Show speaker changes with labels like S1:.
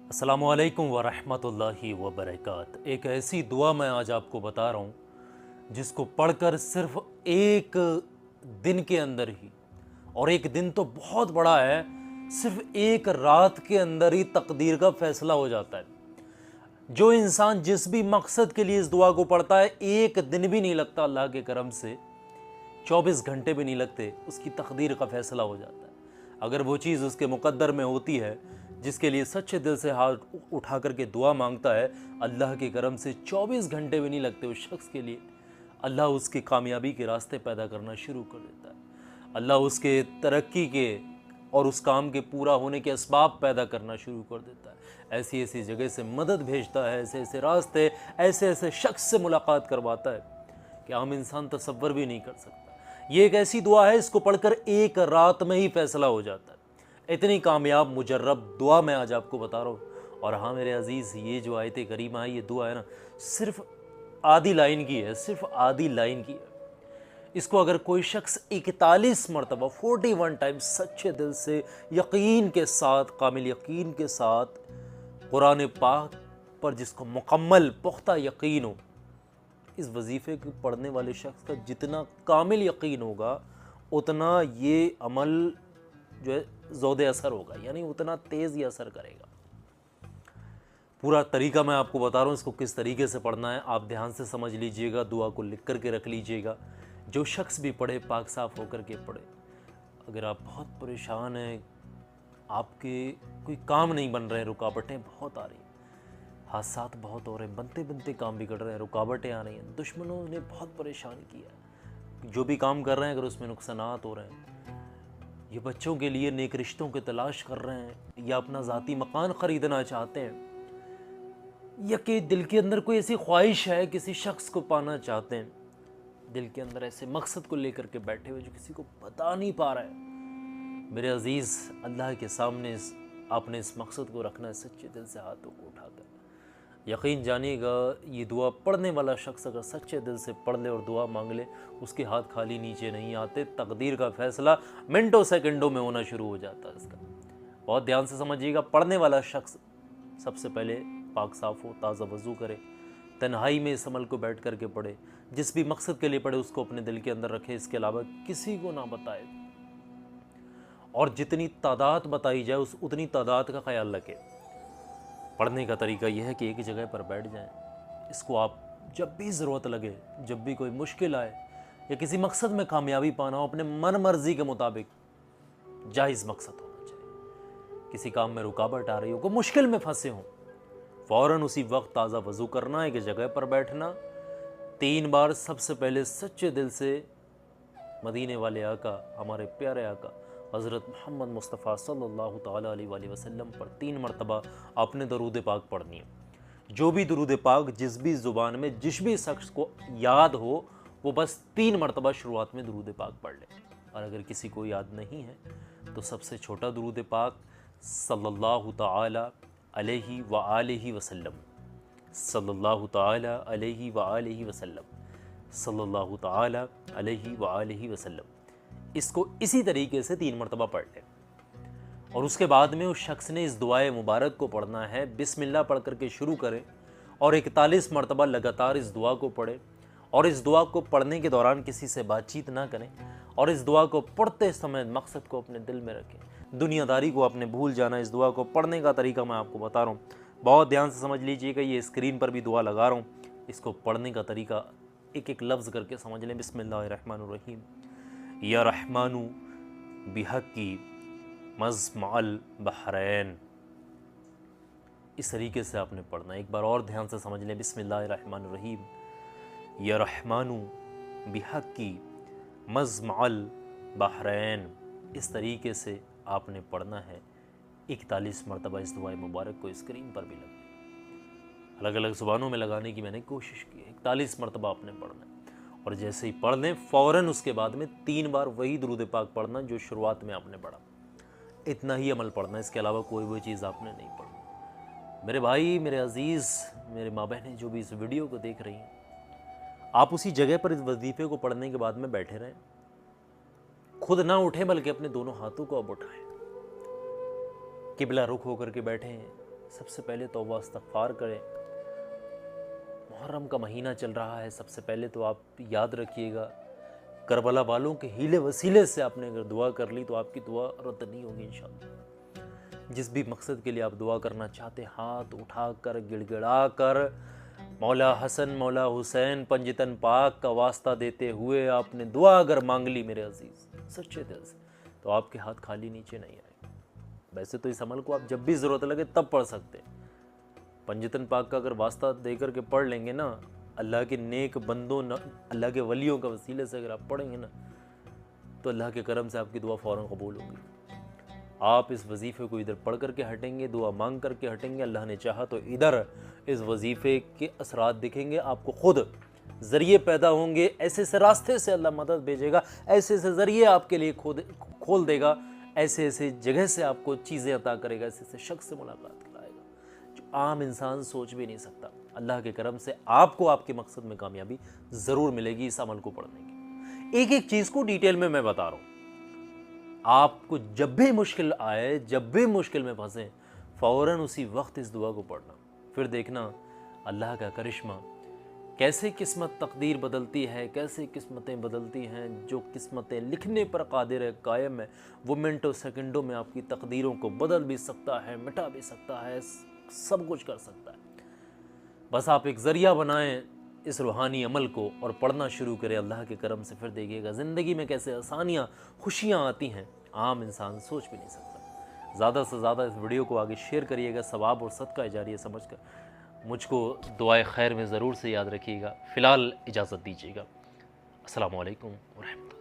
S1: अस्सलामुअलैकुम वरहमतुल्लाहि वबरकात। एक ऐसी दुआ मैं आज आपको बता रहा हूँ जिसको पढ़कर सिर्फ एक दिन के अंदर ही, और एक दिन तो बहुत बड़ा है, सिर्फ एक रात के अंदर ही तकदीर का फैसला हो जाता है। जो इंसान जिस भी मकसद के लिए इस दुआ को पढ़ता है, एक दिन भी नहीं लगता, अल्लाह के करम से 24 घंटे भी नहीं लगते, उसकी तकदीर का फैसला हो जाता है। अगर वो चीज़ उसके मुकद्दर में होती है जिसके लिए सच्चे दिल से हाथ उठा करके दुआ मांगता है, अल्लाह के करम से 24 घंटे भी नहीं लगते उस शख्स के लिए, अल्लाह उसकी कामयाबी के रास्ते पैदा करना शुरू कर देता है। अल्लाह उसके तरक्की के और उस काम के पूरा होने के असबाब पैदा करना शुरू कर देता है। ऐसी ऐसी जगह से मदद भेजता है, ऐसे ऐसे रास्ते, ऐसे ऐसे शख्स से मुलाकात करवाता है कि आम इंसान तसव्वुर भी नहीं कर सकता। ये एक ऐसी दुआ है, इसको पढ़कर एक रात में ही फैसला हो जाता है। इतनी कामयाब मुजर्रब दुआ मैं आज आपको बता रहा हूँ। और हाँ मेरे अजीज़, ये जो आयत करीमा है, ये दुआ है ना, सिर्फ आधी लाइन की है, सिर्फ आधी लाइन की है। इसको अगर कोई शख्स 41 मरतबा 41 टाइम्स सच्चे दिल से, यकीन के साथ, कामिल यकीन के साथ कुरान पाक पर जिसको मुकम्मल पुख्ता यकीन हो, इस वजीफ़े को पढ़ने वाले शख्स का जितना कामिल यकीन होगा, उतना ये अमल जो है ज़ोदे असर होगा, यानी उतना तेज़ ही असर करेगा। पूरा तरीका मैं आपको बता रहा हूँ, इसको किस तरीके से पढ़ना है आप ध्यान से समझ लीजिएगा, दुआ को लिख करके रख लीजिएगा। जो शख्स भी पढ़े, पाक साफ़ होकर के पढ़े। अगर आप बहुत परेशान हैं, आपके कोई काम नहीं बन रहे, रुकावटें बहुत आ रही हैं, हादसात बहुत हो रहे हैं, बनते बनते काम बिगड़ रहे हैं, रुकावटें आ रही हैं, दुश्मनों ने बहुत परेशान किया है, जो भी काम कर रहे हैं अगर उसमें नुकसानात हो रहे हैं, ये बच्चों के लिए नेक रिश्तों की तलाश कर रहे हैं, या अपना ज़ाती मकान ख़रीदना चाहते हैं, या कि दिल के अंदर कोई ऐसी ख्वाहिश है, किसी शख्स को पाना चाहते हैं, दिल के अंदर ऐसे मकसद को लेकर के बैठे हुए जो किसी को बता नहीं पा रहा है, मेरे अजीज़, अल्लाह के सामने आपने इस मकसद को रखना है, सच्चे दिल से हाथों को उठाकर। यकीन जानिएगा, ये दुआ पढ़ने वाला शख्स अगर सच्चे दिल से पढ़ ले और दुआ मांग ले, उसके हाथ खाली नीचे नहीं आते। तकदीर का फैसला मिनटों सेकंडों में होना शुरू हो जाता है इसका। बहुत ध्यान से समझिएगा, पढ़ने वाला शख्स सबसे पहले पाक साफ़ हो, ताज़ा वज़ू करे, तन्हाई में इस अमल को बैठ करके पढ़े, जिस भी मकसद के लिए पढ़े उसको अपने दिल के अंदर रखे, इसके अलावा किसी को ना बताए, और जितनी तादाद बताई जाए उतनी तादाद का ख्याल रखे। पढ़ने का तरीका यह है कि एक जगह पर बैठ जाएं। इसको आप जब भी ज़रूरत लगे, जब भी कोई मुश्किल आए, या किसी मकसद में कामयाबी पाना हो, अपने मन मर्जी के मुताबिक जायज़ मकसद होना चाहिए। किसी काम में रुकावट आ रही हो, कोई मुश्किल में फंसे हों, फ़ौरन उसी वक्त ताज़ा वज़ू करना, एक जगह पर बैठना, 3 बार सबसे पहले सच्चे दिल से मदीने वाले आका, हमारे प्यारे आका हज़रत मोहम्मद मुस्तफ़ा सल्लल्लाहु ताला अलैहि वसल्लम पर 3 मरतबा आपने दरूद पाक पढ़नी है। जो भी दरूद पाक जिस भी ज़ुबान में जिस भी शख्स को याद हो, वो बस 3 मरतबा शुरुआत में दरूद पाक पढ़ ले। और अगर किसी को याद नहीं है तो सबसे छोटा दरूद पाक सल्लल्लाहु ताला अलैहि व आलिहि वसल्लम, सल्लल्लाहु ताला अलैहि व आलिहि वसल्लम, सल्लल्लाहु ताला अलैहि व आलिहि वसल्लम, इसको इसी तरीके से 3 मरतबा पढ़ लें। और उसके बाद में उस शख्स ने इस दुआए मुबारक को पढ़ना है, बिस्मिल्लाह पढ़ करके शुरू करें, और 41 मरतबा लगातार इस दुआ को पढ़ें। और इस दुआ को पढ़ने के दौरान किसी से बातचीत ना करें, और इस दुआ को पढ़ते समय मकसद को अपने दिल में रखें, दुनियादारी को आपने भूल जाना। इस दुआ को पढ़ने का तरीका मैं आपको बता रहा हूँ, बहुत ध्यान से समझ लीजिएगा। ये स्क्रीन पर भी दुआ लगा रहा हूँ, इसको पढ़ने का तरीका एक एक लफ्ज़ करके समझ लें। बिस्मिल्लाहिर्रहमानिर्रहीम। या रहमानु बिहक्की मज़मअल बहरैन, इस तरीके से आपने पढ़ना है। एक बार और ध्यान से समझ लें। बिस्मिल्लाहिर्रहमानिर्रहीम। या रहमानु बिहक्की मज़मअल बहरैन, इस तरीके से आपने पढ़ना है। 41 मरतबा इस दुआ मुबारक को स्क्रीन पर भी लगे, अलग अलग ज़ुबानों में लगाने की मैंने कोशिश की है। 41 मरतबा आपने पढ़ना है, और जैसे ही पढ़ लें फ़ौरन उसके बाद में 3 बार वही दुरूद पाक पढ़ना जो शुरुआत में आपने पढ़ा। इतना ही अमल पढ़ना, इसके अलावा कोई भी चीज़ आपने नहीं पढ़नी। मेरे भाई, मेरे अज़ीज़, मेरे माँ बहनें जो भी इस वीडियो को देख रही हैं, आप उसी जगह पर इस वजीफ़े को पढ़ने के बाद में बैठे रहें, खुद ना उठें बल्कि अपने दोनों हाथों को अब उठाएं, किबला रुख होकर के बैठें, सबसे पहले तौबा इस्तग़फ़ार करें। मुहर्रम का महीना चल रहा है, सबसे पहले तो आप याद रखिएगा, करबला वालों के हीले वसीले से आपने अगर दुआ कर ली तो आपकी दुआ रद्द नहीं होगी इंशाअल्लाह। जिस भी मकसद के लिए आप दुआ करना चाहते, हाथ उठाकर गिड़गिड़ा कर मौला हसन मौला हुसैन पंजतन पाक का वास्ता देते हुए आपने दुआ अगर मांग ली मेरे अजीज़ सच्चे दिल से, तो आपके हाथ खाली नीचे नहीं आएंगे। वैसे तो इस अमल को आप जब भी ज़रूरत लगे तब पढ़ सकते हैं। पंजतन पाक का अगर वास्ता दे करके पढ़ लेंगे ना, अल्लाह के नेक बंदों अल्लाह के वलियों का वसीले से अगर आप पढ़ेंगे ना, तो अल्लाह के करम से आपकी दुआ फ़ौरन कबूल होगी। आप इस वजीफ़े को इधर पढ़ करके हटेंगे, दुआ मांग करके हटेंगे, अल्लाह ने चाहा तो इधर इस वजीफ़े के असरात दिखेंगे, आपको खुद ज़रिए पैदा होंगे, ऐसे ऐसे रास्ते से अल्लाह मदद भेजेगा, ऐसे ऐसे ज़रिए आपके लिए खोल देगा, ऐसे ऐसे जगह से आपको चीज़ें अता करेगा, ऐसे ऐसे शख्स से मुलाकात कराएगा जो आम इंसान सोच भी नहीं सकता। अल्लाह के करम से आपको आपके मकसद में कामयाबी ज़रूर मिलेगी इस अमल को पढ़ने की। एक एक चीज़ को डिटेल में मैं बता रहा हूँ। आपको जब भी मुश्किल आए, जब भी मुश्किल में फंसे, फ़ौरन उसी वक्त इस दुआ को पढ़ना, फिर देखना अल्लाह का करिश्मा कैसे किस्मत तकदीर बदलती है, कैसे किस्मतें बदलती हैं। जो किस्मतें लिखने पर कादिर है, कायम है, वो मिनटों सेकंडों में आपकी तकदीरों को बदल भी सकता है, मिटा भी सकता है, सब कुछ कर सकता है। बस आप एक ज़रिया बनाएं इस रूहानी अमल को और पढ़ना शुरू करें अल्लाह के करम से, फिर देखिएगा ज़िंदगी में कैसे आसानियाँ, खुशियाँ आती हैं, आम इंसान सोच भी नहीं सकता। ज़्यादा से ज़्यादा इस वीडियो को आगे शेयर करिएगा, सवाब और सदका जारिया समझकर मुझको दुआए खैर में ज़रूर से याद रखिएगा। फ़िलहाल इजाज़त दीजिएगा। अस्सलामु अलैकुम व रहमतुल्लाह।